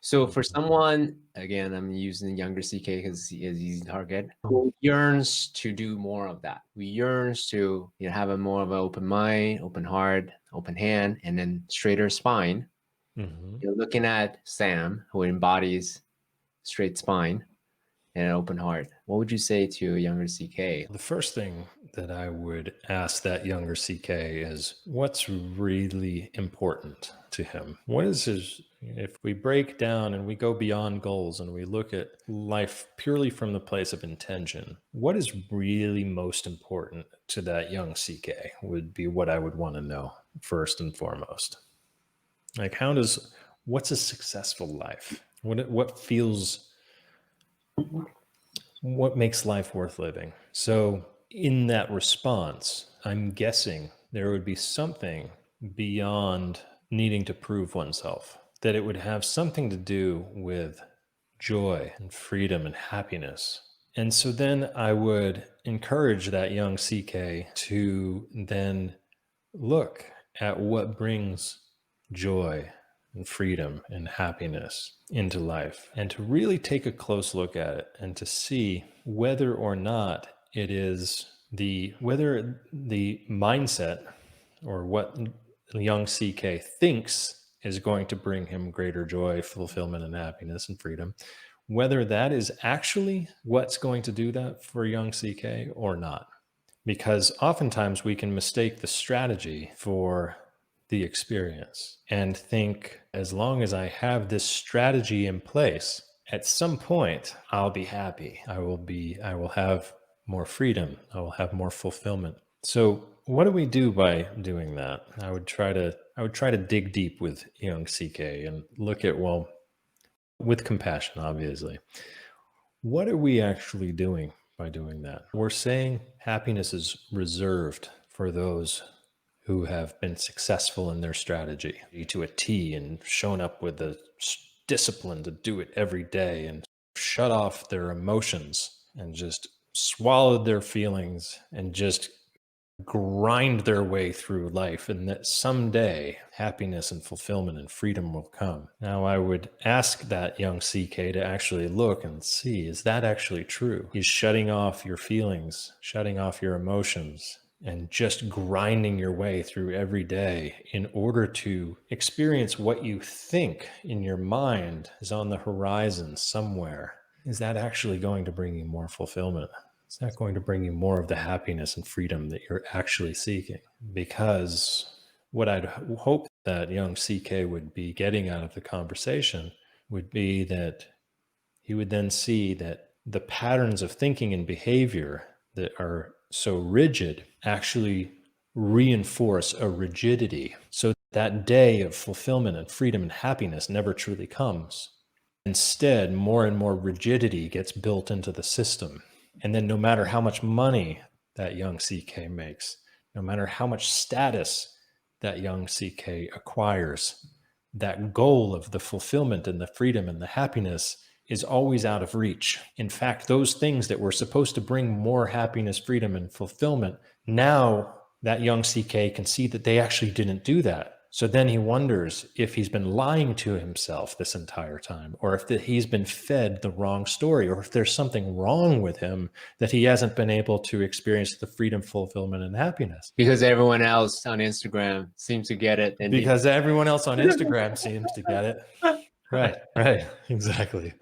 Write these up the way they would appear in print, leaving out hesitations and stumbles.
So for someone, again, I'm using younger CK because he is easy target, who yearns to do more of that. We yearns to have a more of an open mind, open heart, open hand, and then straighter spine. You're looking at Sam, who embodies straight spine and an open heart. What would you say to a younger CK? The first thing that I would ask that younger CK is what's really important to him? What is his, if we break down and we go beyond goals and we look at life purely from the place of intention, what is really most important to that young CK would be what I would want to know first and foremost. Like, what's a successful life? What makes life worth living? So in that response, I'm guessing there would be something beyond needing to prove oneself, that it would have something to do with joy and freedom and happiness. And so then I would encourage that young CK to then look at what brings joy and freedom and happiness into life, and to really take a close look at it and to see whether or not it is whether the mindset or what the young CK thinks is going to bring him greater joy, fulfillment, and happiness and freedom, whether that is actually what's going to do that for young CK or not. Because oftentimes we can mistake the strategy for the experience and think, as long as I have this strategy in place, at some point I'll be happy. I will have more freedom. I will have more fulfillment. So what do we do by doing that? I would try to dig deep with young CK and look at, well, with compassion, obviously. What are we actually doing by doing that? We're saying happiness is reserved for those who have been successful in their strategy to a T and shown up with the discipline to do it every day and shut off their emotions and just swallowed their feelings and just grind their way through life, and that someday happiness and fulfillment and freedom will come. Now, I would ask that young CK to actually look and see, is that actually true? Is shutting off your feelings, shutting off your emotions, and just grinding your way through every day in order to experience what you think in your mind is on the horizon somewhere, is that actually going to bring you more fulfillment? It's not going to bring you more of the happiness and freedom that you're actually seeking. Because what I'd hope that young CK would be getting out of the conversation would be that he would then see that the patterns of thinking and behavior that are so rigid actually reinforce a rigidity. So that day of fulfillment and freedom and happiness never truly comes. Instead, more and more rigidity gets built into the system. And then no matter how much money that young CK makes, no matter how much status that young CK acquires, that goal of the fulfillment and the freedom and the happiness is always out of reach. In fact, those things that were supposed to bring more happiness, freedom, and fulfillment, now that young CK can see that they actually didn't do that. So then he wonders if he's been lying to himself this entire time, or if he's been fed the wrong story, or if there's something wrong with him that he hasn't been able to experience the freedom, fulfillment, and happiness. Because everyone else on Instagram seems to get it. Because everyone else on Instagram seems to get it. Right, exactly.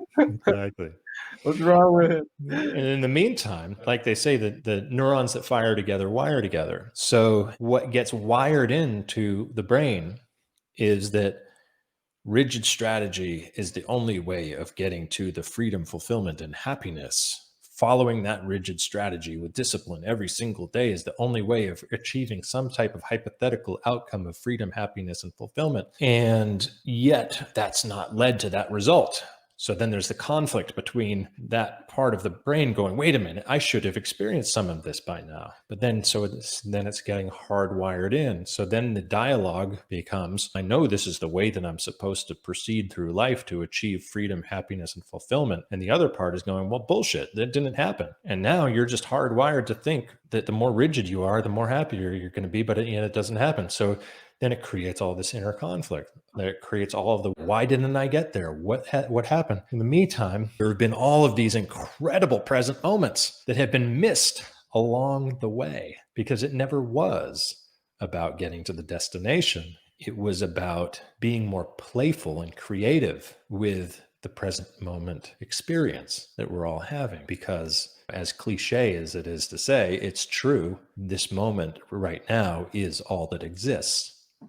What's wrong with it? And in the meantime, like they say, that the neurons that fire together wire together. So what gets wired into the brain is that rigid strategy is the only way of getting to the freedom, fulfillment, and happiness. Following that rigid strategy with discipline every single day is the only way of achieving some type of hypothetical outcome of freedom, happiness, and fulfillment. And yet that's not led to that result. So then there's the conflict between that part of the brain going, wait a minute, I should have experienced some of this by now. But then it's getting hardwired in. So then the dialogue becomes, I know this is the way that I'm supposed to proceed through life to achieve freedom, happiness, and fulfillment. And the other part is going, well, bullshit, that didn't happen. And now you're just hardwired to think that the more rigid you are, the more happier you're going to be, but it doesn't happen. So then it creates all this inner conflict. That it creates all of the why didn't I get there? What happened? In the meantime, there have been all of these incredible present moments that have been missed along the way because it never was about getting to the destination. It was about being more playful and creative with the present moment experience that we're all having. Because, as cliche as it is to say, it's true. This moment right now is all that exists.